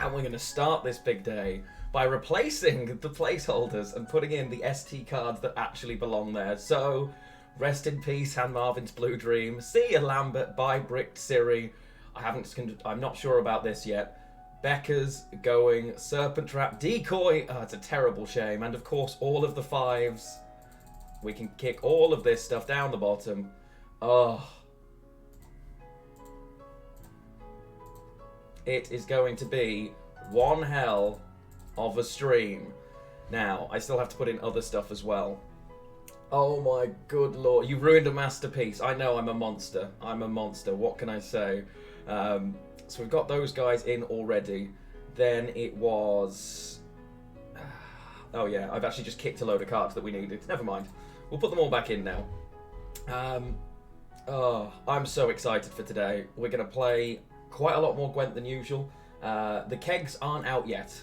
And we're going to start this big day by replacing the placeholders and putting in the ST cards that actually belong there. So, rest in peace, Han Marvin's Blue Dream. See ya, Lambert. Bye, Bricked Siri. I'm not sure about this yet. Becca's going. Serpent Trap. Decoy. Oh, it's a terrible shame. And, of course, all of the 5s. We can kick all of this stuff down the bottom. Oh. It is going to be one hell of a stream. Now, I still have to put in other stuff as well. Oh my good lord, you ruined a masterpiece. I know, I'm a monster. I'm a monster, what can I say? So we've got those guys in already. Then it was... Oh yeah, I've actually just kicked a load of cards that we needed. Never mind. We'll put them all back in now. Oh, I'm so excited for today. We're going to play quite a lot more Gwent than usual. The kegs aren't out yet.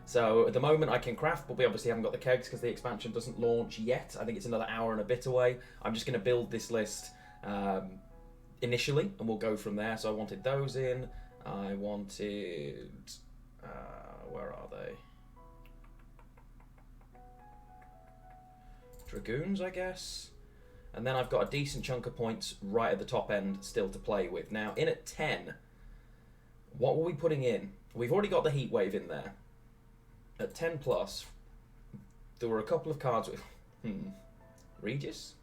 So at the moment I can craft, but we obviously haven't got the kegs because the expansion doesn't launch yet. I think it's another hour and a bit away. I'm just going to build this list initially, and we'll go from there. So I wanted those in. I wanted... where are they? Dragoons, I guess. And then I've got a decent chunk of points right at the top end still to play with. Now, in at 10, what were we putting in? We've already got the Heat Wave in there. At 10 plus, there were a couple of cards with... Regis?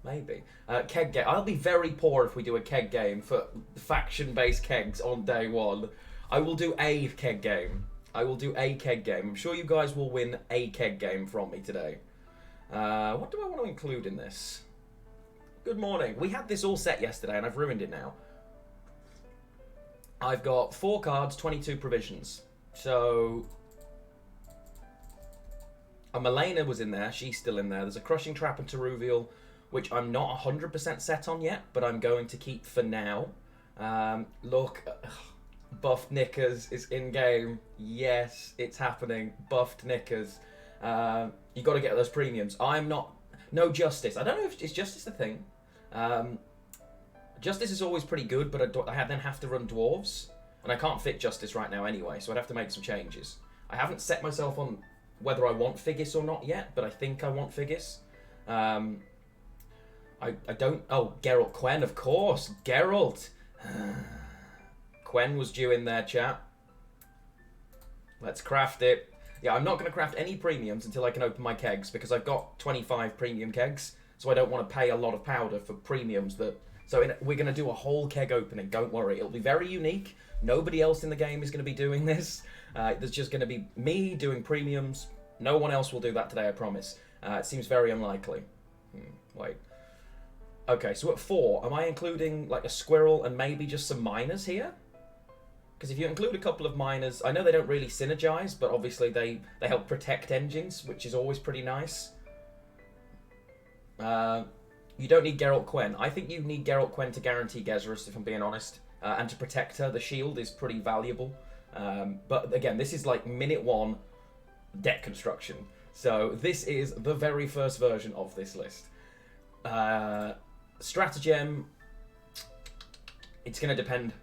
Maybe. Keg game. I'll be very poor if we do a keg game for faction-based kegs on day one. I will do a keg game. I will do a keg game. I'm sure you guys will win a keg game from me today. What do I want to include in this? Good morning. We had this all set yesterday and I've ruined it now. I've got 4 cards, 22 provisions. So, a Malena was in there. She's still in there. There's a Crushing Trap and Teruvial, which I'm not 100% set on yet, but I'm going to keep for now. Look, Buffed Knickers is in game. Yes, it's happening. Buffed Knickers. You got to get those premiums. I'm not... No Justice. I don't know if is Justice the thing. Justice is always pretty good, but I then have to run Dwarves. And I can't fit Justice right now anyway, so I'd have to make some changes. I haven't set myself on whether I want Figgis or not yet, but I think I want Figgis. I don't... Oh, Geralt Quen, of course. Geralt. Quen was due in there, chat. Let's craft it. Yeah, I'm not going to craft any premiums until I can open my kegs, because I've got 25 premium kegs, so I don't want to pay a lot of powder for premiums that... So we're going to do a whole keg opening, don't worry. It'll be very unique. Nobody else in the game is going to be doing this. There's just going to be me doing premiums. No one else will do that today, I promise. It seems very unlikely. Wait. Okay, so at 4, am I including like a squirrel and maybe just some miners here? Because if you include a couple of miners, I know they don't really synergize, but obviously they help protect engines, which is always pretty nice. You don't need Geralt Quen. I think you need Geralt Quen to guarantee Gezerus, if I'm being honest. And to protect her. The shield is pretty valuable. But again, this is like minute 1 deck construction. So this is the very first version of this list. Stratagem, it's going to depend.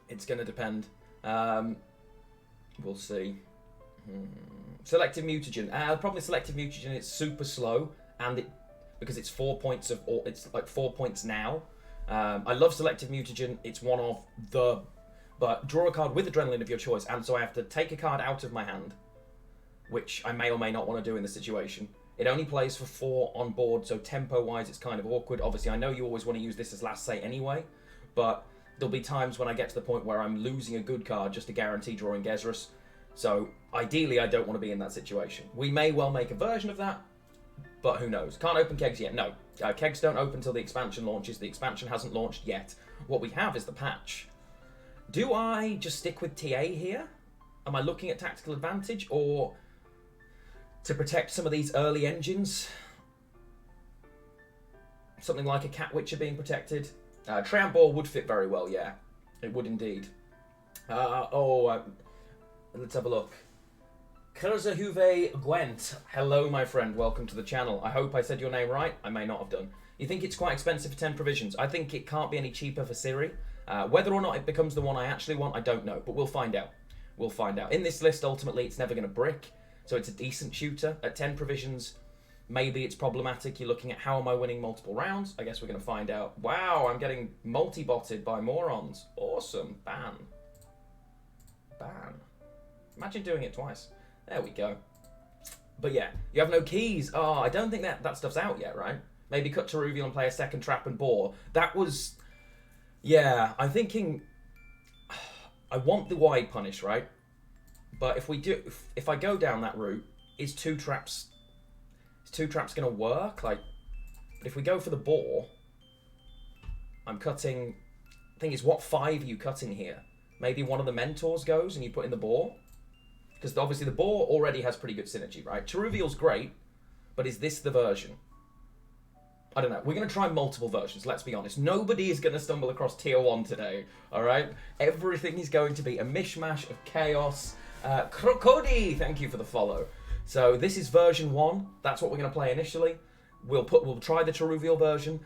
It's going to depend. We'll see. Selective Mutagen. The problem with Selective Mutagen, it's super slow, and because it's 4 points of, or it's like 4 points now. I love Selective Mutagen. It's one of the, but draw a card with Adrenaline of your choice, and so I have to take a card out of my hand, which I may or may not want to do in the situation. It only plays for 4 on board, so tempo-wise it's kind of awkward. Obviously, I know you always want to use this as last say anyway, but there'll be times when I get to the point where I'm losing a good card just to guarantee drawing Gezerus. So, ideally, I don't want to be in that situation. We may well make a version of that, but who knows? Can't open kegs yet. No. Kegs don't open until the expansion launches. The expansion hasn't launched yet. What we have is the patch. Do I just stick with TA here? Am I looking at tactical advantage, or to protect some of these early engines? Something like a Cat Witcher being protected. Tramp Ball would fit very well, yeah. It would indeed. Let's have a look. Kurzahuve Gwent. Hello, my friend. Welcome to the channel. I hope I said your name right. I may not have done. You think it's quite expensive for 10 provisions? I think it can't be any cheaper for Siri. Whether or not it becomes the one I actually want, I don't know, but we'll find out. We'll find out. In this list, ultimately, it's never going to brick, so it's a decent shooter. At 10 provisions, maybe it's problematic. You're looking at how am I winning multiple rounds? I guess we're going to find out. Wow, I'm getting multi-botted by morons. Awesome. Ban. Ban. Imagine doing it twice. There we go. But yeah, you have no keys. Oh, I don't think that stuff's out yet, right? Maybe cut to reveal and play a second trap and bore. That was... Yeah, I'm thinking... I want the wide punish, right? But if we do... If I go down that route, is two traps going to work? Like, but if we go for the bore, I'm cutting... The thing is, what 5 are you cutting here? Maybe one of the mentors goes and you put in the bore? Because obviously the bore already has pretty good synergy, right? Cheruvial's great, but is this the version? I don't know. We're going to try multiple versions, let's be honest. Nobody is going to stumble across tier 1 today, alright? Everything is going to be a mishmash of chaos. Crocody, thank you for the follow. So this is version 1. That's what we're going to play initially. We'll try the Cheruvial version.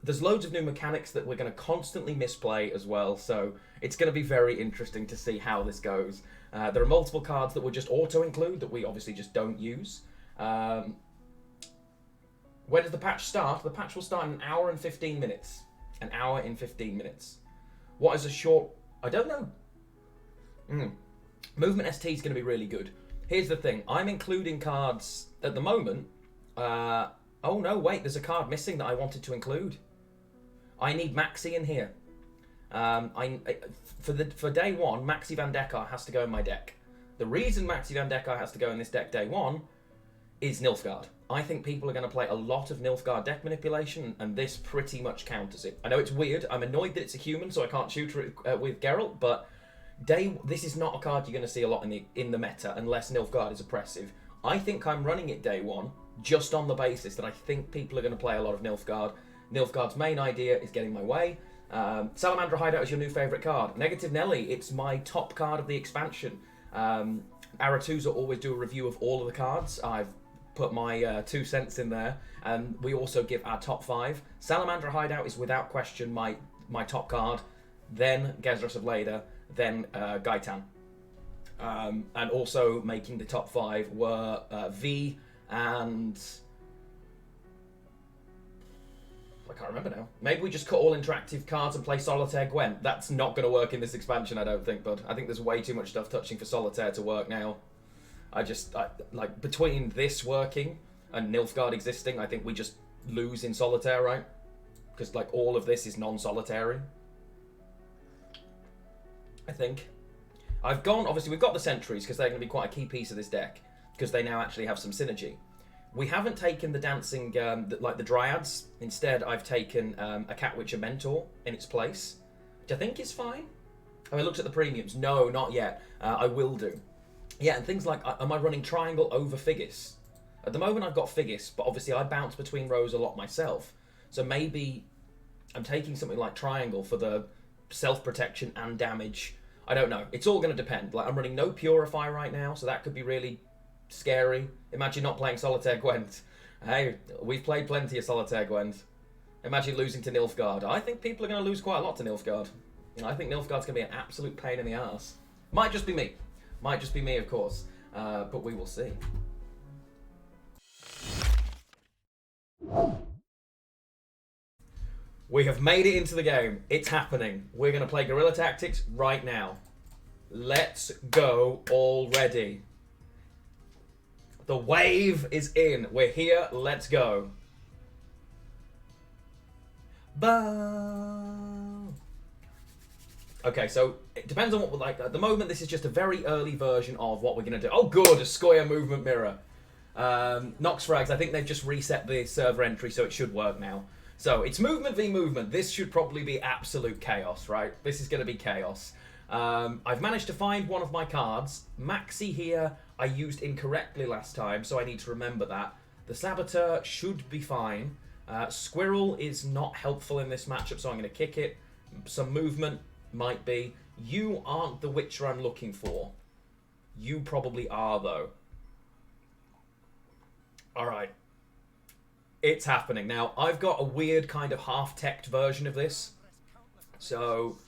There's loads of new mechanics that we're going to constantly misplay as well, so it's going to be very interesting to see how this goes. There are multiple cards that will just auto-include that we obviously just don't use. When does the patch start? The patch will start in 1 hour and 15 minutes. 1 hour and 15 minutes. What is a short... I don't know. Movement ST is going to be really good. Here's the thing. I'm including cards at the moment. Oh no, wait. There's a card missing that I wanted to include. I need Maxi in here. For day 1, Maxi Van Dekker has to go in my deck. The reason Maxi Van Dekker has to go in this deck day 1 is Nilfgaard. I think people are going to play a lot of Nilfgaard deck manipulation, and this pretty much counters it. I know it's weird. I'm annoyed that it's a human, so I can't shoot it with Geralt, but this is not a card you're going to see a lot in the meta unless Nilfgaard is oppressive. I think I'm running it day 1 just on the basis that I think people are going to play a lot of Nilfgaard. Nilfgaard's main idea is getting my way. Salamandra Hideout is your new favourite card. Negative Nelly, it's my top card of the expansion. Aratuza always do a review of all of the cards. I've put my 2 cents in there, and we also give our top 5. Salamandra Hideout is without question my top card, then Gezras of Leda, then Gaitan. And also making the top 5 were V and... I can't remember now. Maybe we just cut all interactive cards and play Solitaire Gwent. That's not going to work in this expansion, I don't think, bud. I think there's way too much stuff touching for Solitaire to work now. Like, between this working and Nilfgaard existing, I think we just lose in Solitaire, right? Because, like, all of this is non-solitary. I think. Obviously, we've got the Sentries, because they're going to be quite a key piece of this deck, because they now actually have some synergy. We haven't taken the dancing, like the Dryads. Instead, I've taken a Catwitcher Mentor in its place, which I think is fine. Have I looked at the premiums? No, not yet. I will do. Yeah, and things like, am I running Triangle over Figgis? At the moment, I've got Figgis, but obviously I bounce between rows a lot myself. So maybe I'm taking something like Triangle for the self-protection and damage. I don't know. It's all going to depend. Like, I'm running no Purify right now, so that could be really scary. Imagine not playing Solitaire Gwent. Hey, we've played plenty of Solitaire Gwent. Imagine losing to Nilfgaard. I think people are going to lose quite a lot to Nilfgaard. I think Nilfgaard's going to be an absolute pain in the arse. Might just be me. Might just be me, of course. But we will see. We have made it into the game. It's happening. We're going to play Guerrilla Tactics right now. Let's go already. The wave is in. We're here. Let's go. Bow. Okay, so it depends on what we're like. At the moment, this is just a very early version of what we're going to do. Oh, good. A Scoia'tael movement mirror. Nox Frags, I think they've just reset the server entry, so it should work now. So, it's movement v movement. This should probably be absolute chaos, right? This is going to be chaos. I've managed to find one of my cards. Maxi here, I used incorrectly last time, so I need to remember that. The Saboteur should be fine. Squirrel is not helpful in this matchup, so I'm going to kick it. Some movement might be. You aren't the Witcher I'm looking for. You probably are, though. Alright. It's happening. Now, I've got a weird kind of half-teched version of this. So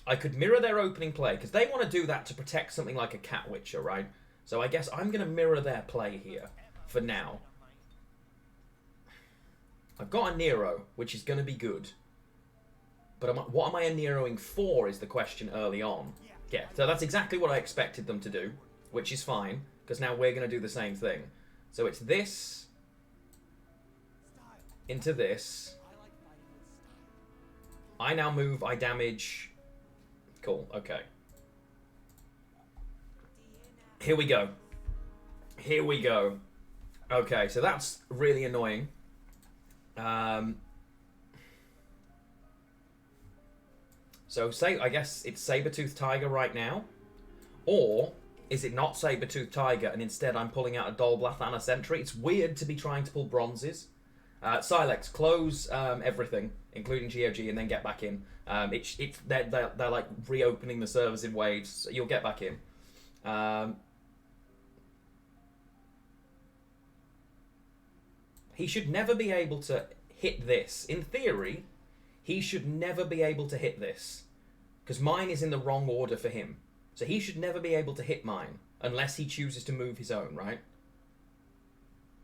I could mirror their opening play, because they want to do that to protect something like a Cat Witcher, right? So I guess I'm going to mirror their play here for now. I've got a Nero, which is going to be good. But what am I a Neroing for is the question early on. Yeah, so that's exactly what I expected them to do, which is fine, because now we're going to do the same thing. So it's this into this. I now move, I damage. Cool, okay. Here we go. Here we go. Okay, so that's really annoying. So I guess it's Saber-Tooth Tiger right now. Or is it not Saber-Tooth Tiger and instead I'm pulling out a Dolblath and a Sentry? It's weird to be trying to pull bronzes. Silex, close everything, including GOG, and then get back in. They're like reopening the servers in waves, so you'll get back in. He should never be able to hit this. In theory, he should never be able to hit this. Because mine is in the wrong order for him. So he should never be able to hit mine. Unless he chooses to move his own, right?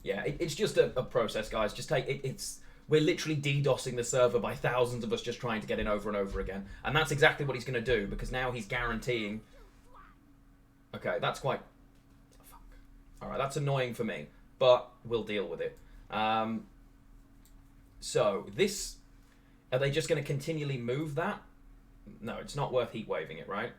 Yeah, it's just a process, guys. Just take it. We're literally DDoSing the server by thousands of us just trying to get in over and over again. And that's exactly what he's going to do. Because now he's guaranteeing... Okay, that's quite... Oh, fuck. Alright, that's annoying for me. But we'll deal with it. So, this... Are they just going to continually move that? No, it's not worth heat waving it, right?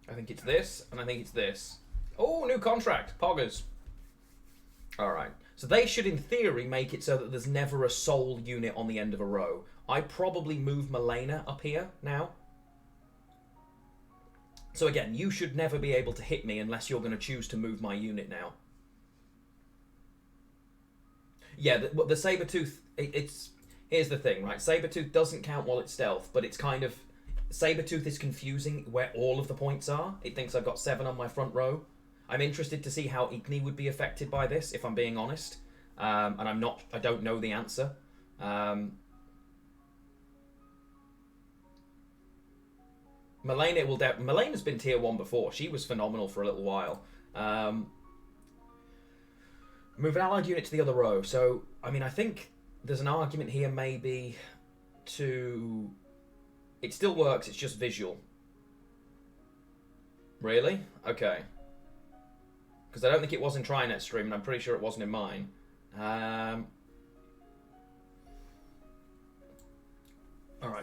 I think it's this, and I think it's this. Oh, new contract. Poggers. Alright. So they should, in theory, make it so that there's never a soul unit on the end of a row. I probably move Malena up here now. So again, you should never be able to hit me unless you're going to choose to move my unit now. Yeah, the Saber-Tooth, here's the thing, right? Saber-Tooth doesn't count while it's stealth, but it's kind of... Saber-Tooth is confusing where all of the points are. It thinks I've got 7 on my front row. I'm interested to see how Igni would be affected by this, if I'm being honest. And I don't know the answer. Melena's been tier 1 before. She was phenomenal for a little while. Move an allied unit to the other row. So, I mean, I think there's an argument here maybe to... It still works, it's just visual. Really? Okay. Because I don't think it was in Trinet's stream, and I'm pretty sure it wasn't in mine. Alright,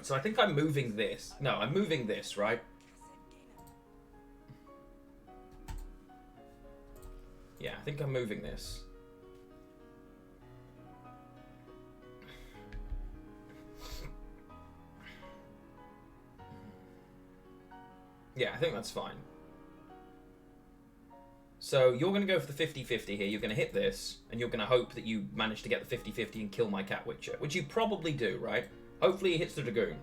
so I think I'm moving this. No, I'm moving this, right? Yeah, I think I'm moving this. Yeah, I think that's fine. So you're going to go for the 50-50 here. You're going to hit this, and you're going to hope that you manage to get the 50-50 and kill my Cat Witcher, which you probably do, right? Hopefully he hits the Dragoon.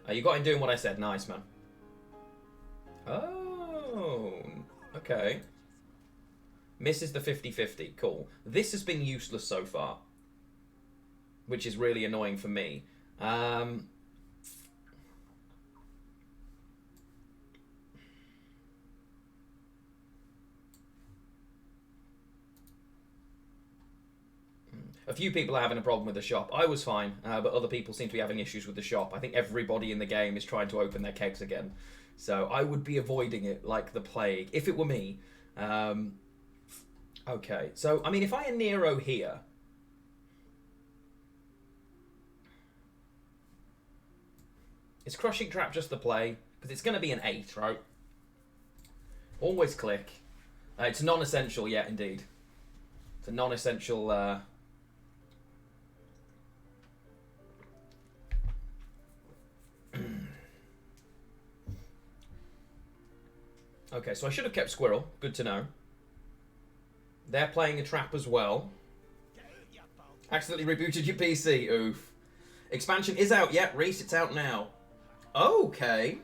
You got him doing what I said. Nice, man. Oh, okay. Misses the 50-50. Cool. This has been useless so far, which is really annoying for me. A few people are having a problem with the shop. I was fine, but other people seem to be having issues with the shop. I think everybody in the game is trying to open their kegs again. So I would be avoiding it like the plague, if it were me. Okay, so, I mean, if I had Nero here... Is Crushing Trap just the play? Because it's going to be an 8, right? Always click. It's non-essential, yeah, indeed. It's a non-essential... Okay, so I should have kept Squirrel. Good to know. They're playing a trap as well. Accidentally rebooted your PC. Oof. Expansion is out yet, Reese. It's out now. Okay.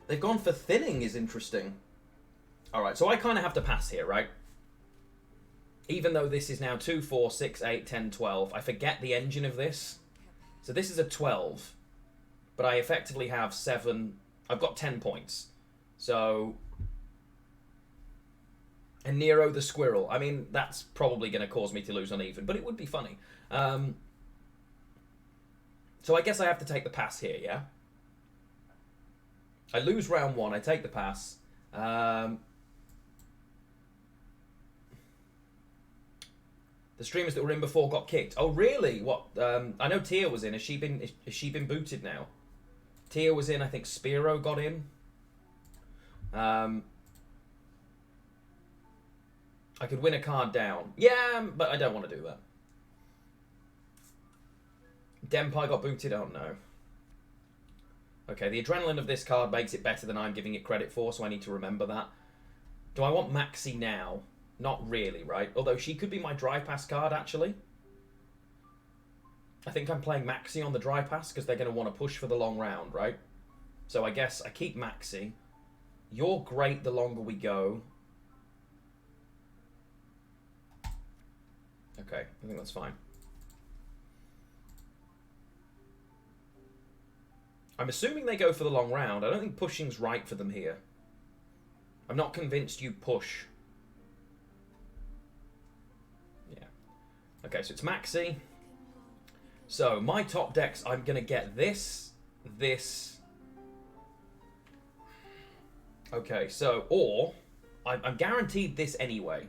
They've gone for thinning is interesting. Alright, so I kind of have to pass here, right? Even though this is now 2, 4, 6, 8, 10, 12. I forget the engine of this. So this is a 12. But I effectively have 7... I've got 10 points. So... And Nero the Squirrel. I mean, that's probably going to cause me to lose uneven, but it would be funny. So I guess I have to take the pass here, yeah? I lose round 1, I take the pass. The streamers that were in before got kicked. Oh, really? What? I know Tia was in. Has she been booted now? Tia was in. I think Spiro got in. I could win a card down. Yeah, but I don't want to do that. Denpai got booted. Oh no. Okay, the adrenaline of this card makes it better than I'm giving it credit for, so I need to remember that. Do I want Maxi now? Not really, right? Although she could be my dry pass card, actually. I think I'm playing Maxi on the dry pass because they're going to want to push for the long round, right? So I guess I keep Maxi. You're great the longer we go. Okay, I think that's fine. I'm assuming they go for the long round. I don't think pushing's right for them here. I'm not convinced you push. Yeah. Okay, so it's Maxi. So, my top decks, I'm going to get this, this. Okay, so, or, I'm guaranteed this anyway.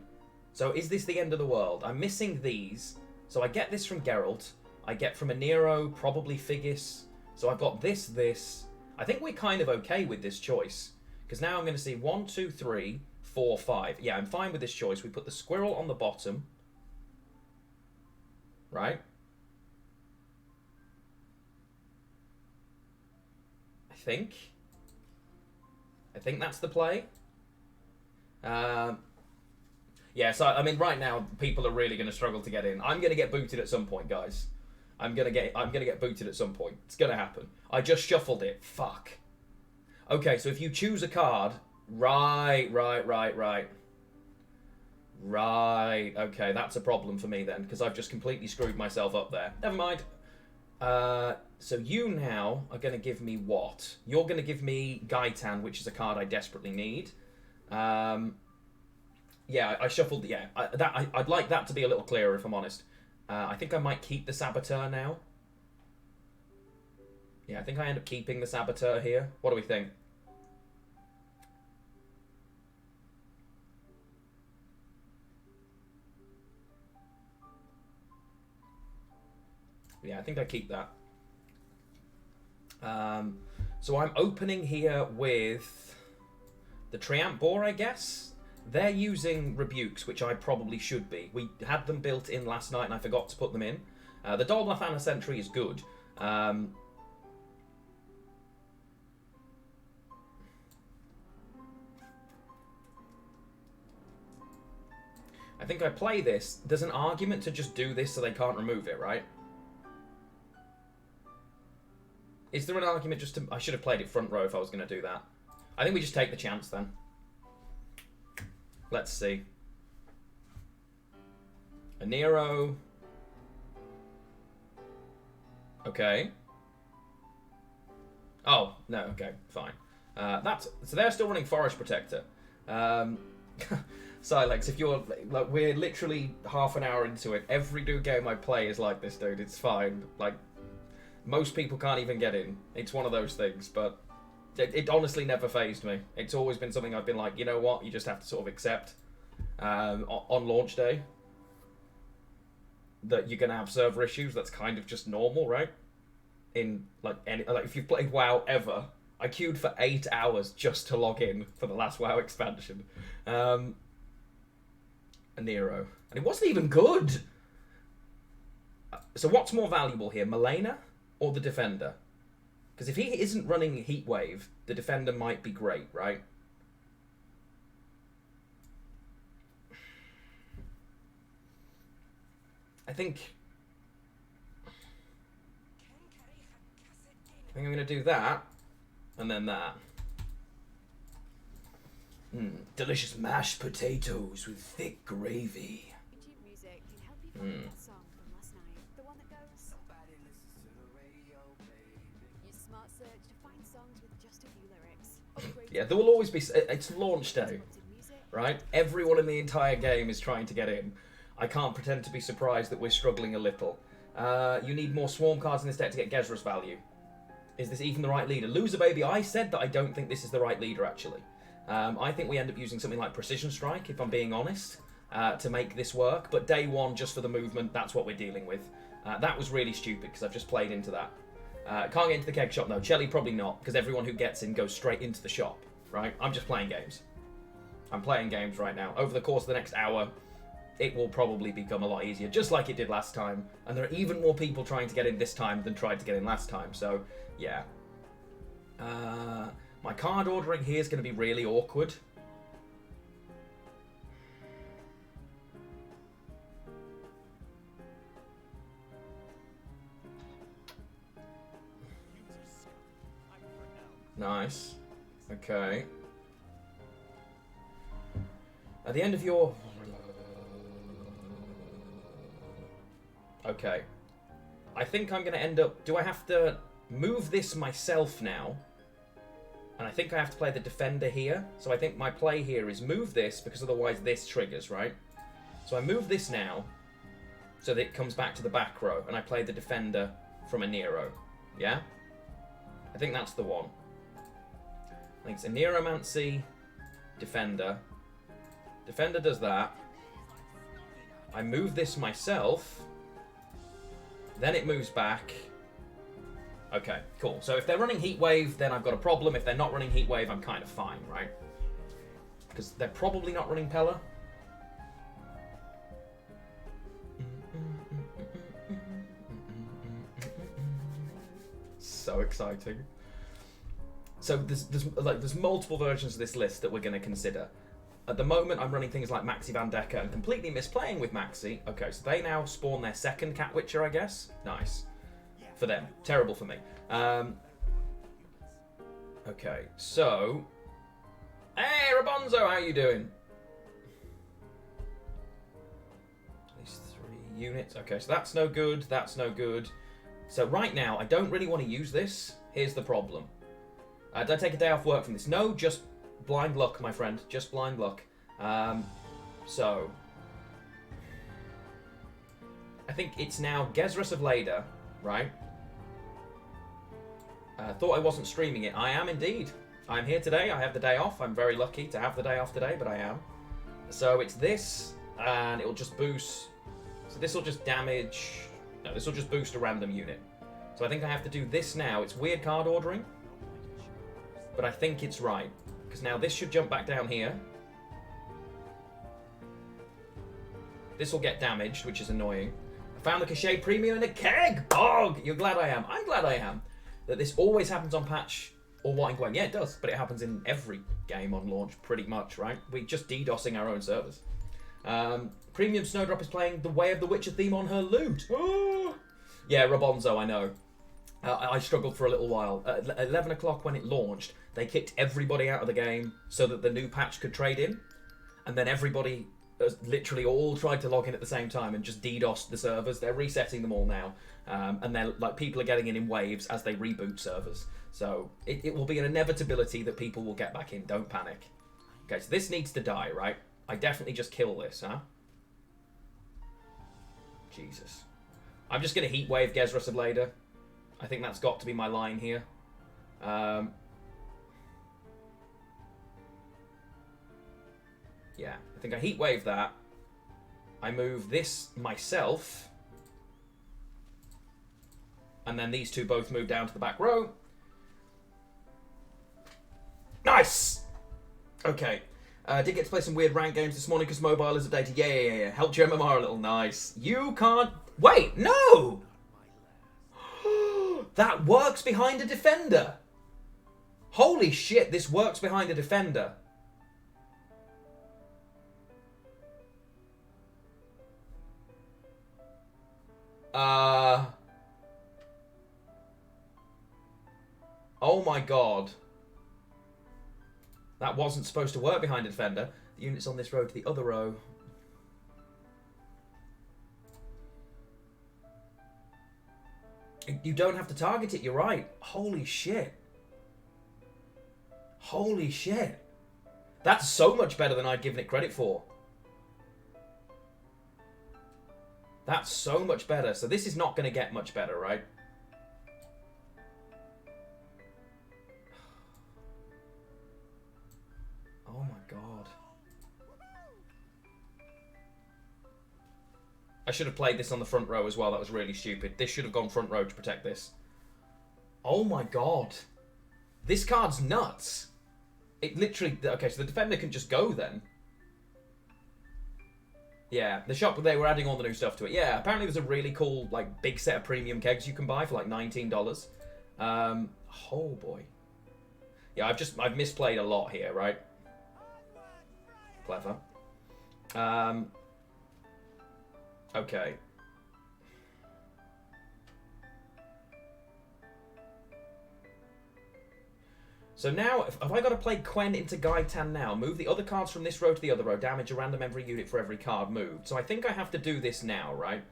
So, is this the end of the world? I'm missing these. So, I get this from Geralt. I get from a Nero, probably Figgis. So I've got this, this. I think we're kind of okay with this choice. Because now I'm going to see 1, 2, 3, 4, 5. Yeah, I'm fine with this choice. We put the squirrel on the bottom. Right? I think that's the play. Yeah, so, I mean, right now, people are really going to struggle to get in. I'm going to get booted at some point, guys. I'm gonna get booted at some point. It's gonna happen. I just shuffled it. Fuck. Okay, so if you choose a card, right. Okay, that's a problem for me then, because I've just completely screwed myself up there. Never mind. So you now are gonna give me what? You're gonna give me Gaitan, which is a card I desperately need. Yeah, I shuffled. Yeah, I'd like that to be a little clearer, if I'm honest. I think I might keep the Saboteur now. Yeah, I think I end up keeping the Saboteur here. What do we think? Yeah, I think I keep that. So I'm opening here with the Triumph Boar, I guess. They're using Rebukes, which I probably should be. We had them built in last night and I forgot to put them in. The Dolblathana Sentry is good. I think I play this. There's an argument to just do this so they can't remove it, right? Is there an argument just to... I should have played it front row if I was going to do that. I think we just take the chance then. Let's see. A Nero. Okay. Oh, no, okay, fine. So they're still running Forest Protector. Silex, if you're... Like, we're literally half an hour into it. Every new game I play is like this, dude. It's fine. Like, most people can't even get in. It's one of those things, but... It honestly never fazed me. It's always been something I've been like, you know what, you just have to sort of accept on launch day that you're going to have server issues. That's kind of just normal, right? In like if you've played WoW ever, I queued for 8 hours just to log in for the last WoW expansion. A Nero. And it wasn't even good! So what's more valuable here, Malena or the Defender? Because if he isn't running Heatwave, the Defender might be great, right? I think I'm going to do that, and then that. Delicious mashed potatoes with thick gravy. Music can help you find that song from last night. The one that goes. Use Smart Search to find songs with just a few lyrics. Yeah, there will always be. It's launch day, right? Everyone in the entire game is trying to get in. I can't pretend to be surprised that we're struggling a little. You need more swarm cards in this deck to get Gezra's value. Is this even the right leader? Loser baby, I said that I don't think this is the right leader, actually. I think we end up using something like Precision Strike, if I'm being honest, to make this work. But day one, just for the movement, that's what we're dealing with. That was really stupid, because I've just played into that. Can't get into the keg shop, though. Chelly, probably not, because everyone who gets in goes straight into the shop, right? I'm just playing games. I'm playing games right now. Over the course of the next hour, it will probably become a lot easier, just like it did last time. And there are even more people trying to get in this time than tried to get in last time, so, yeah. My card ordering here is going to be really awkward. Nice. Okay. At the end of your... Okay. I think I'm going to end up... Do I have to move this myself now? And I think I have to play the defender here. So I think my play here is move this, because otherwise this triggers, right? So I move this now, so that it comes back to the back row, and I play the defender from a Nero. Yeah? I think that's the one. I think it's a Neromancy, defender. Defender does that. I move this myself. Then it moves back. Okay, cool. So if they're running Heatwave, then I've got a problem. If they're not running Heatwave, I'm kind of fine, right? Because they're probably not running Pella. So exciting. So there's multiple versions of this list that we're going to consider. At the moment, I'm running things like Maxi Van Decker and completely misplaying with Maxi. Okay, so they now spawn their second Cat Witcher, I guess. Nice. For them. Terrible for me. Okay, so... Hey, Rabonzo, how you doing? These 3 units. Okay, so that's no good. That's no good. So right now, I don't really want to use this. Here's the problem. Did I take a day off work from this? No, just blind luck, my friend. Just blind luck. So... I think it's now Gezras of Leda, right? Thought I wasn't streaming it. I am indeed. I'm here today. I have the day off. I'm very lucky to have the day off today, but I am. So it's this, and it'll just boost. So this will just damage. No, this will just boost a random unit. So I think I have to do this now. It's weird card ordering, but I think it's right. Because now this should jump back down here. This will get damaged, which is annoying. I found the Cachet Premium in a keg! Bog! You're glad I am. I'm glad I am. That this always happens on patch or White and Gwen. Yeah, it does, but it happens in every game on launch, pretty much, right? We're just DDoSing our own servers. Premium Snowdrop is playing the Way of the Witcher theme on her loot. Oh! Yeah, Rabonzo, I know. I struggled for a little while. At 11 o'clock when it launched, they kicked everybody out of the game so that the new patch could trade in. And then everybody literally all tried to log in at the same time and just DDoSed the servers. They're resetting them all now. And they're like, people are getting in waves as they reboot servers. So it will be an inevitability that people will get back in. Don't panic. Okay, so this needs to die, right? I definitely just kill this, huh? Jesus. I'm just going to Heatwave Gezras of Leda. I think that's got to be my line here. Yeah, I think I Heatwave that. I move this myself. And then these two both move down to the back row. Nice! Okay. Did get to play some weird rank games this morning because mobile is updated. Yeah. Helped your MMR a little. Nice. You can't... Wait, no! That works behind a defender. Holy shit, this works behind a defender. Oh my god. That wasn't supposed to work behind a defender. The unit's on this row to the other row. You don't have to target it, you're right. Holy shit. Holy shit. That's so much better than I'd given it credit for. That's so much better. So this is not going to get much better, right? Oh my god. I should have played this on the front row as well. That was really stupid. This should have gone front row to protect this. Oh my god. This card's nuts. It literally... Okay, so the defender can just go then. Yeah, the shop, they were adding all the new stuff to it. Yeah, apparently there's a really cool, like, big set of premium kegs you can buy for, like, $19. Oh, boy. Yeah, I've misplayed a lot here, right? Clever. Okay. So now, have I got to play Quen into Scoia'tael now? Move the other cards from this row to the other row. Damage a random every unit for every card moved. So I think I have to do this now, right?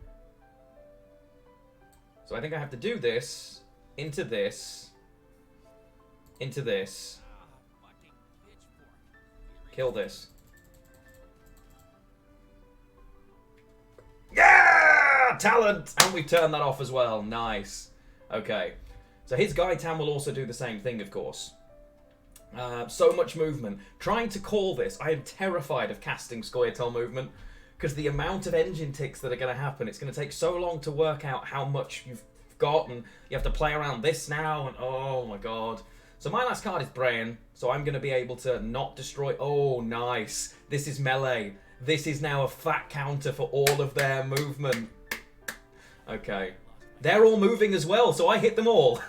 So I think I have to do this, into this, into this. Kill this. Yeah! Talent! And we've turned that off as well. Nice. Okay. So his Scoia'tael will also do the same thing, of course. So much movement. Trying to call this, I am terrified of casting Scoia'tael movement because the amount of engine ticks that are going to happen, it's going to take so long to work out how much you've got, and you have to play around this now, and oh my god. So my last card is Brain, so I'm going to be able to not destroy... Oh, nice. This is melee. This is now a fat counter for all of their movement. Okay. They're all moving as well, so I hit them all.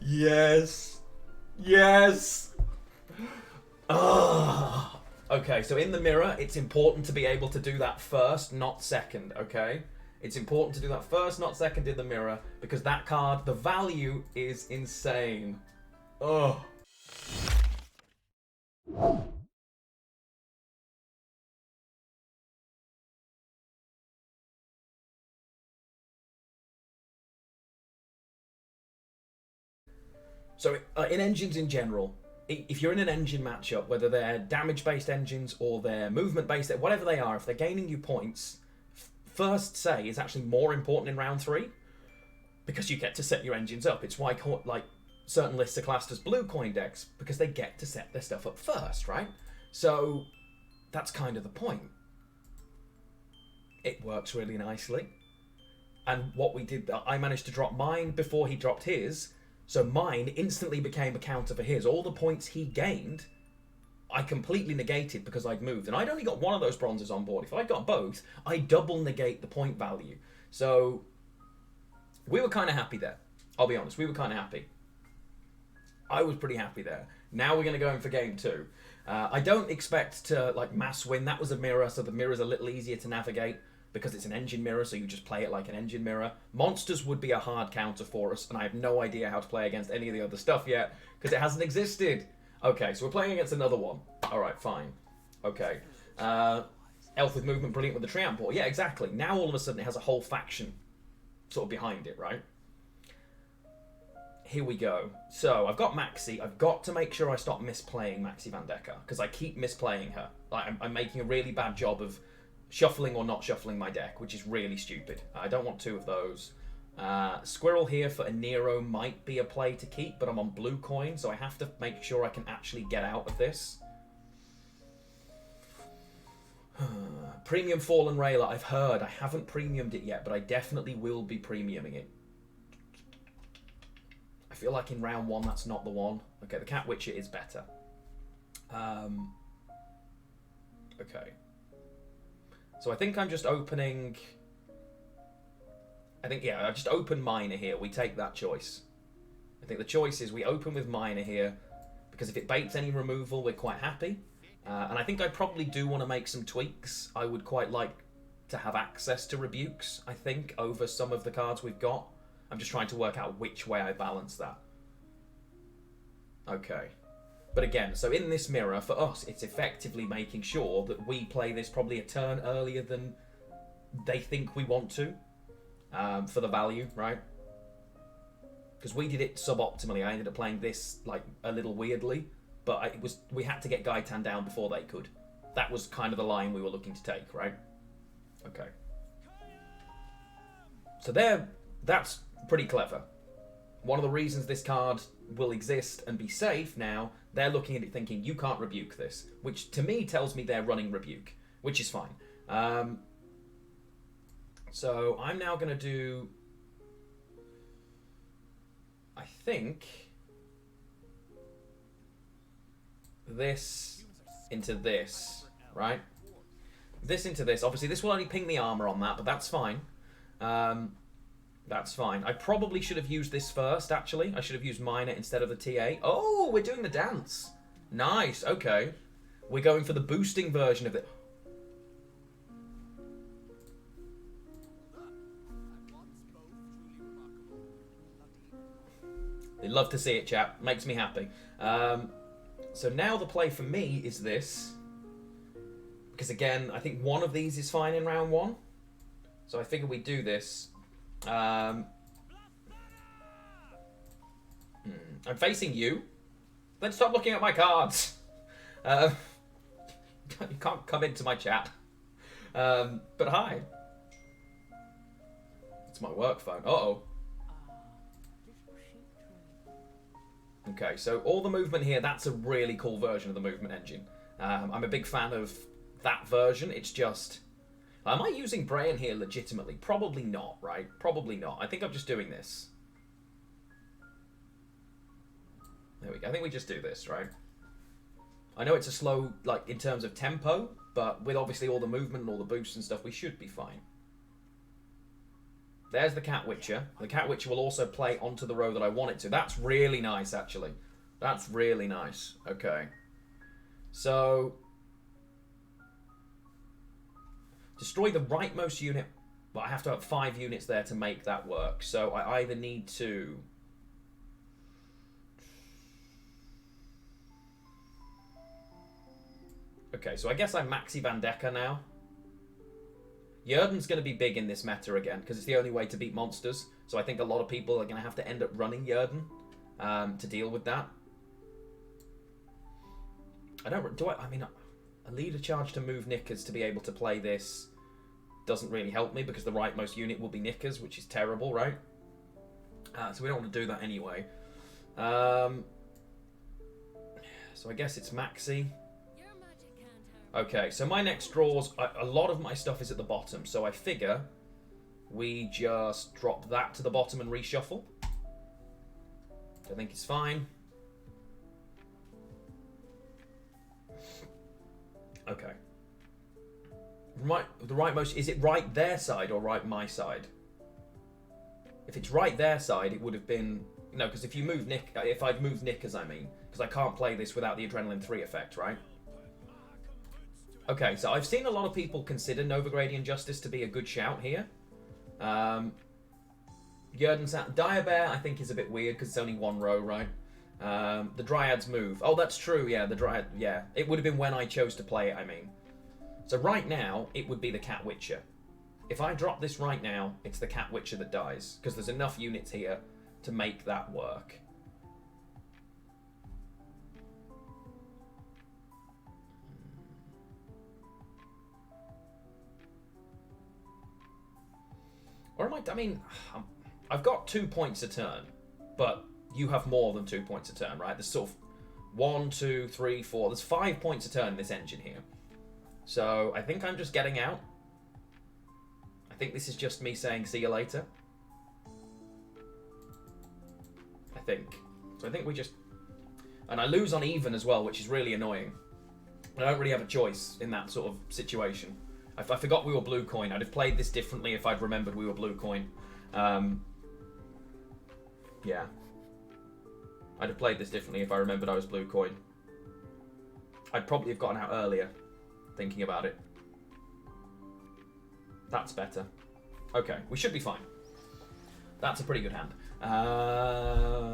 Yes. Yes. Ah. Okay, so in the mirror, it's important to be able to do that first, not second, okay? It's important to do that first, not second in the mirror, because that card, the value is insane. Ugh. So in engines in general, if you're in an engine matchup, whether they're damage-based engines or they're movement-based, whatever they are, if they're gaining you points, first say is actually more important in round 3 because you get to set your engines up. It's why like certain lists are classed as blue coin decks because they get to set their stuff up first, right? So that's kind of the point. It works really nicely. And what we did, I managed to drop mine before he dropped his. So mine instantly became a counter for his. All the points he gained, I completely negated because I'd moved. And I'd only got one of those bronzes on board. If I'd got both, I double negate the point value. So we were kind of happy there. I'll be honest, we were kind of happy. I was pretty happy there. Now we're going to go in for game 2. I don't expect to like mass win. That was a mirror, so the mirror's a little easier to navigate because it's an engine mirror, so you just play it like an engine mirror. Monsters would be a hard counter for us, and I have no idea how to play against any of the other stuff yet, because it hasn't existed. Okay, so we're playing against another one. Alright, fine. Okay. Elf with movement, brilliant with the Triumph Ball. Yeah, exactly. Now all of a sudden it has a whole faction sort of behind it, right? Here we go. So, I've got Maxi. I've got to make sure I stop misplaying Maxi Van Decker, because I keep misplaying her. Like, I'm making a really bad job of shuffling or not shuffling my deck, which is really stupid. I don't want 2 of those. Squirrel here for a Nero might be a play to keep, but I'm on blue coin, so I have to make sure I can actually get out of this. Premium Fallen Railer, I've heard. I haven't premiumed it yet, but I definitely will be premiuming it. I feel like in round 1 that's not the one. Okay, the Cat Witcher is better. Okay. So I think I'm just opening... I just open Miner here. We take that choice. I think the choice is we open with Miner here, because if it baits any removal, we're quite happy. And I think I probably do want to make some tweaks. I would quite like to have access to rebukes, I think, over some of the cards we've got. I'm just trying to work out which way I balance that. Okay. But again, so in this mirror, for us, it's effectively making sure that we play this probably a turn earlier than they think we want to, for the value, right? Because we did it suboptimally. I ended up playing this like a little weirdly, but we had to get Gaitan down before they could. That was kind of the line we were looking to take, right? Okay. So that's pretty clever. One of the reasons this card will exist and be safe now, they're looking at it thinking, you can't rebuke this, which to me tells me they're running rebuke, which is fine. So I'm now going to do, I think, this into this, right? This into this. Obviously, this will only ping the armor on that, but that's fine. That's fine. I probably should have used this first, actually. I should have used Minor instead of the TA. Oh, we're doing the dance. Nice, okay. We're going for the boosting version of it. They love to see it, chap. Makes me happy. So now the play for me is this. Because again, I think one of these is fine in round one. So I figure we do this. I'm facing you. Then stop looking at my cards. You can't come into my chat. But hi. It's my work phone. Uh-oh. Okay, so all the movement here, that's a really cool version of the movement engine. I'm a big fan of that version. It's just... Am I using Brain here legitimately? Probably not, right? Probably not. I think I'm just doing this. There we go. I think we just do this, right? I know it's a slow, like, in terms of tempo, but with obviously all the movement and all the boosts and stuff, we should be fine. There's the Cat Witcher. The Cat Witcher will also play onto the row that I want it to. That's really nice, actually. That's really nice. Okay. So... destroy the rightmost unit, but I have to have 5 units there to make that work. So I either need to... Okay, so I guess I'm Maxi Van Decker now. Jurden's going to be big in this meta again, because it's the only way to beat monsters. So I think a lot of people are going to have to end up running Jurden to deal with that. I mean, a leader charge to move Knickers to be able to play this doesn't really help me, because the rightmost unit will be Knickers, which is terrible, right? So we don't want to do that anyway. So I guess it's Maxi. Okay, so my next draws, a lot of my stuff is at the bottom, so I figure we just drop that to the bottom and reshuffle. I think it's fine. Okay. The rightmost, is it right their side or right my side? If it's right their side, it would have been... No, because if you move if I'd moved Knickers, I mean, because I can't play this without the Adrenaline 3 effect, right? Okay, so I've seen a lot of people consider Novigradian Justice to be a good shout here. Jurden's Dire Bear, I think, is a bit weird because it's only one row, right? The Dryads move. Oh, that's true, yeah, the Dryad, yeah. It would have been when I chose to play it, I mean. So right now, it would be the Cat Witcher. If I drop this right now, it's the Cat Witcher that dies, because there's enough units here to make that work. Or am I mean, I've got 2 points a turn, but you have more than 2 points a turn, right? There's sort of 1, 2, 3, 4. There's 5 points a turn in this engine here. So I think I'm just getting out. I think this is just me saying see you later. I think. So I think we just... And I lose on even as well, which is really annoying. I don't really have a choice in that sort of situation. I forgot we were blue coin. I'd have played this differently if I'd remembered we were blue coin. Yeah. I'd have played this differently if I remembered I was blue coin. I'd probably have gotten out earlier, thinking about it. That's better. Okay, we should be fine. That's a pretty good hand. I'm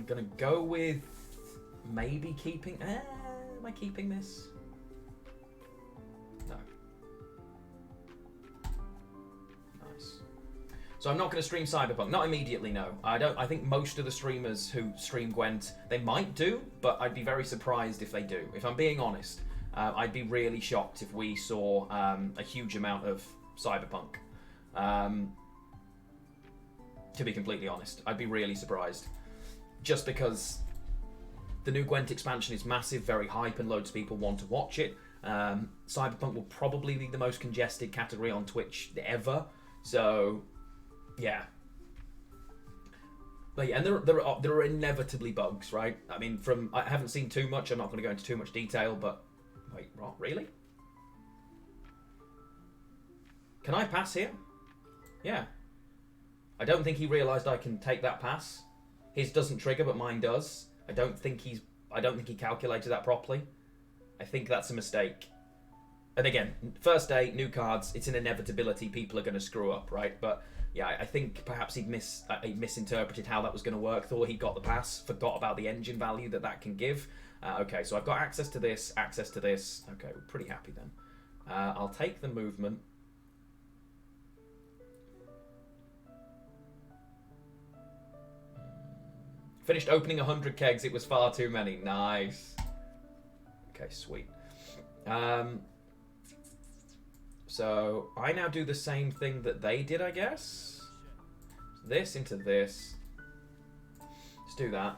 gonna go with maybe keeping. Am I keeping this? No. Nice. So I'm not going to stream Cyberpunk. Not immediately, no. I don't. I think most of the streamers who stream Gwent, they might do, but I'd be very surprised if they do. If I'm being honest, I'd be really shocked if we saw a huge amount of Cyberpunk. To be completely honest, I'd be really surprised. Just because the new Gwent expansion is massive, very hype, and loads of people want to watch it. Cyberpunk will probably be the most congested category on Twitch ever. So, yeah. But yeah, and there are inevitably bugs, right? I mean, I haven't seen too much. I'm not going to go into too much detail, but wait, what? Really? Can I pass here? Yeah. I don't think he realised I can take that pass. His doesn't trigger, but mine does. I don't think he calculated that properly. I think that's a mistake. And again, first day, new cards. It's an inevitability. People are going to screw up, right? But yeah, I think perhaps he misinterpreted how that was going to work. Thought he got the pass, forgot about the engine value that can give. Okay, so I've got access to this, access to this. Okay, we're pretty happy then. I'll take the movement. Finished opening 100 kegs. It was far too many. Nice. Okay, sweet. So I now do the same thing that they did, I guess. This into this. Let's do that.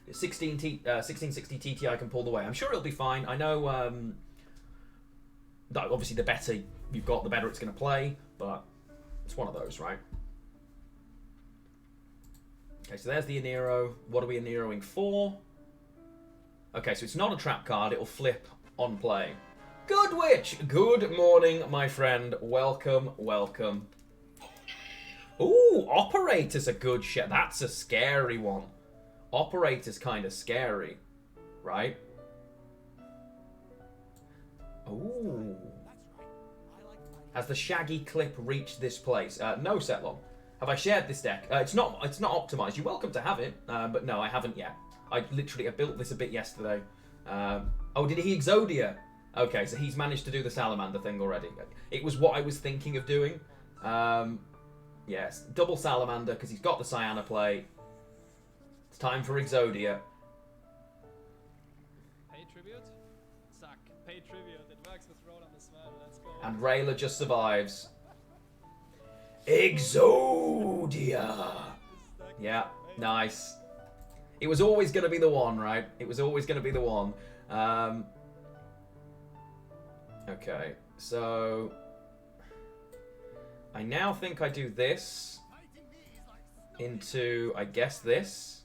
1660 TT I can pull the way. I'm sure it'll be fine. I know that obviously the better you've got, the better it's going to play, but it's one of those, right? Okay, so there's the Anero. What are we Aneroing for? Okay, so it's not a trap card. It'll flip on play. Good witch! Good morning, my friend. Welcome, welcome. Ooh, Operator's a good shit. That's a scary one. Operator's kind of scary, right? Ooh. Has the shaggy clip reached this place? No, Setlon. Have I shared this deck? It's not optimized. You're welcome to have it, but no, I haven't yet. I built this a bit yesterday. Oh, did he Exodia? Okay, so he's managed to do the Salamander thing already. It was what I was thinking of doing. Yes, double Salamander because he's got the Cyana play. It's time for Exodia. Pay tribute? Suck. Pay tribute. It works with Roland as well. Let's go. And Rayla just survives. Exodia! Yeah, nice. It was always going to be the one, right? It was always going to be the one. Okay, so I now think I do this into, I guess, this.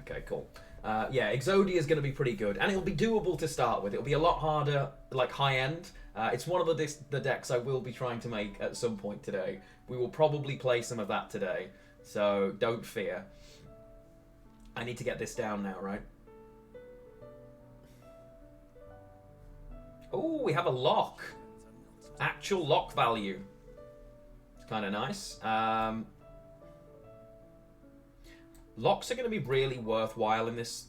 Okay, cool. Yeah, Exodia is going to be pretty good, and it'll be doable to start with. It'll be a lot harder, like high-end. It's one of the decks I will be trying to make at some point today. We will probably play some of that today, so don't fear. I need to get this down now, right? Oh, we have a lock. Actual lock value. It's kind of nice. Locks are going to be really worthwhile in this.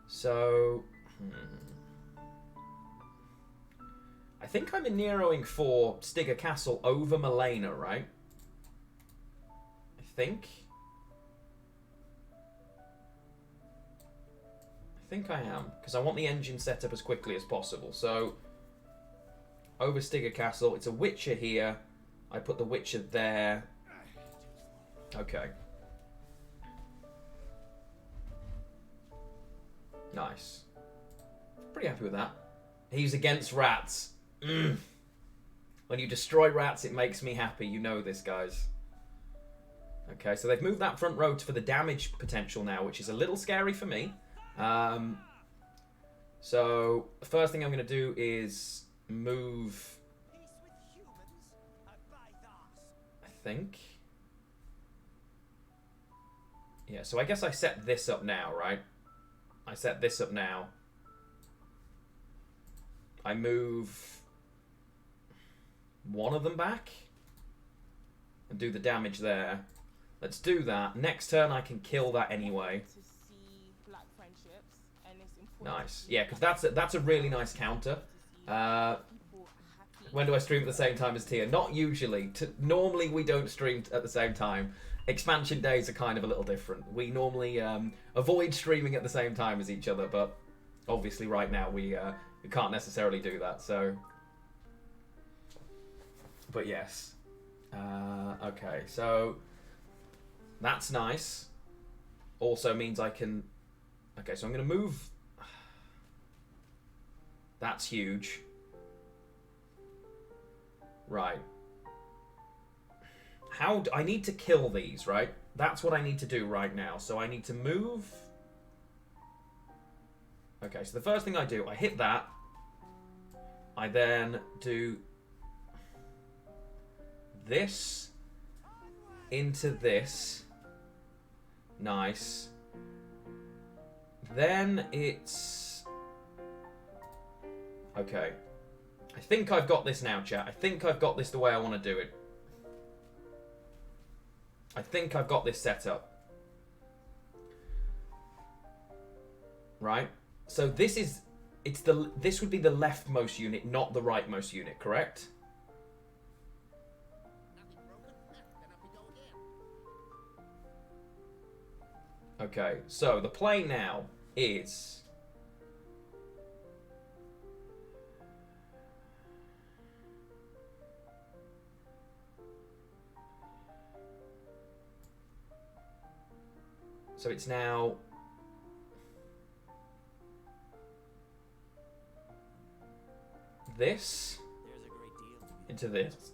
So, I think I'm Aneroing for Scoia'tael over Malena, right? I think I am, because I want the engine set up as quickly as possible. So, over Scoia'tael, it's a Witcher here. I put the Witcher there. Okay. Nice. Pretty happy with that. He's against rats. When you destroy rats, it makes me happy. You know this, guys. Okay, so they've moved that front row for the damage potential now, which is a little scary for me. So the first thing I'm going to do is move, I think. Yeah, so I guess I set this up now, right? I set this up now. I move one of them back and do the damage there. Let's do that. Next turn I can kill that anyway. Nice. Yeah, because that's a really nice counter. When do I stream at the same time as Tia? Not usually. Normally we don't stream at the same time. Expansion days are kind of a little different. We normally avoid streaming at the same time as each other, but obviously right now we can't necessarily do that. So, but yes. Okay, so that's nice. Also means I can. Okay, so I'm going to move. That's huge. Right. How I need to kill these, right? That's what I need to do right now. So I need to move. Okay, so the first thing I do, I hit that. I then do this into this. Nice. Then it's... Okay. I think I've got this now, chat. I think I've got this the way I want to do it. I think I've got this set up. Right? So this is... This would be the leftmost unit, not the rightmost unit, correct? Okay, so the play now is... So it's now... this into this.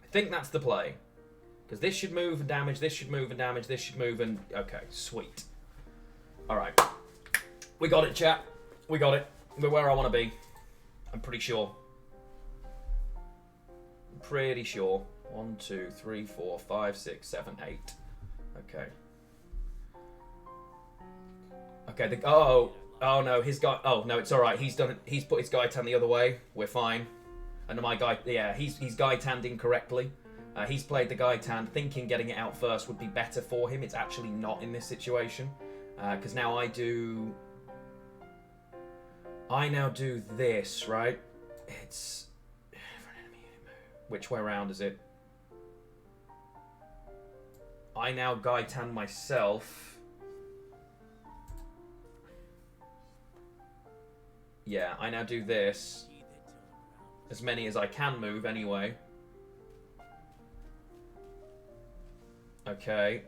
I think that's the play. Because this should move and damage, this should move and damage, this should move and... Okay, sweet. Alright. We got it, chat. We got it. We're where I want to be. I'm pretty sure. I'm pretty sure. 1, 2, 3, 4, 5, 6, 7, 8. Okay. Okay, oh no, his guy... Oh, no, it's alright. He's done it. He's put his Scoia'tael the other way. We're fine. And my guy... Yeah, he's Scoia'tailed incorrectly. He's played the Scoia'tael thinking getting it out first would be better for him. It's actually not in this situation. Because now I now do this, right? It's... Which way around is it? I now Scoia'tael myself. Yeah, I now do this. As many as I can move, anyway. Okay.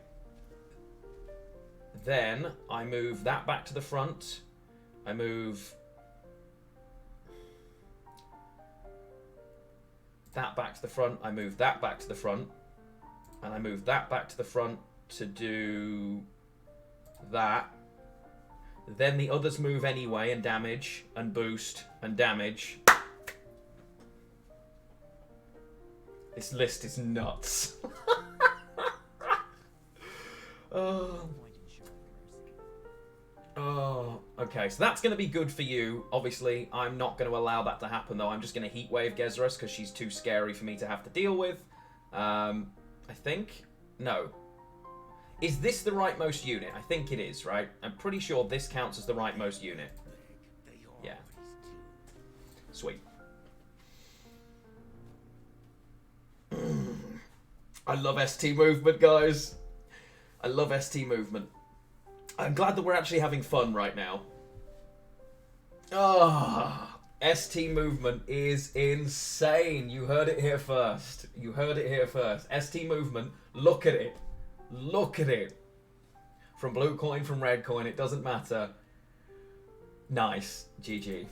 Then, I move that back to the front. I move... that back to the front. I move that back to the front. And I move that back to the front to do... that. Then the others move anyway and damage and boost and damage. This list is nuts. Oh, okay, so that's going to be good for you. Obviously, I'm not going to allow that to happen, though. I'm just going to Heatwave Gezras because she's too scary for me to have to deal with. I think? No. Is this the rightmost unit? I think it is, right? I'm pretty sure this counts as the rightmost unit. Yeah. Sweet. I love ST movement, guys. I love ST movement. I'm glad that we're actually having fun right now. Ah, ST movement is insane. You heard it here first. You heard it here first. ST movement, look at it. Look at it. From blue coin, from red coin, it doesn't matter. Nice. GG.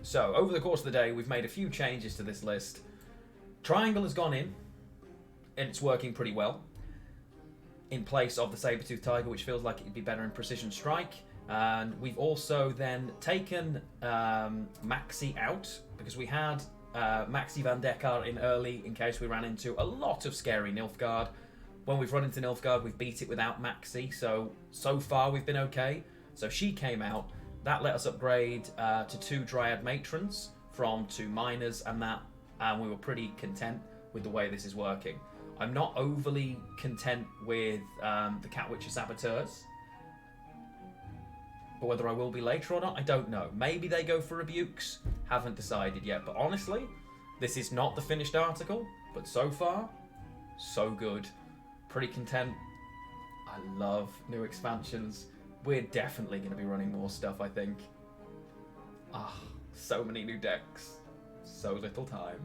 So, over the course of the day, we've made a few changes to this list. Triangle has gone in, and it's working pretty well. In place of the Saber-Tooth Tiger, which feels like it'd be better in Precision Strike. And we've also then taken Maxi out, because we had Maxi Van Deckard in early in case we ran into a lot of scary Nilfgaard. When we've run into Nilfgaard, we've beat it without Maxi, so far we've been okay. So she came out. That let us upgrade to 2 Dryad Matrons from 2 Miners, and we were pretty content with the way this is working. I'm not overly content with the Cat Witcher Saboteurs, but whether I will be later or not, I don't know. Maybe they go for rebukes, haven't decided yet. But honestly, this is not the finished article, but so far, so good. Pretty content. I love new expansions. We're definitely going to be running more stuff, I think. So many new decks. So little time.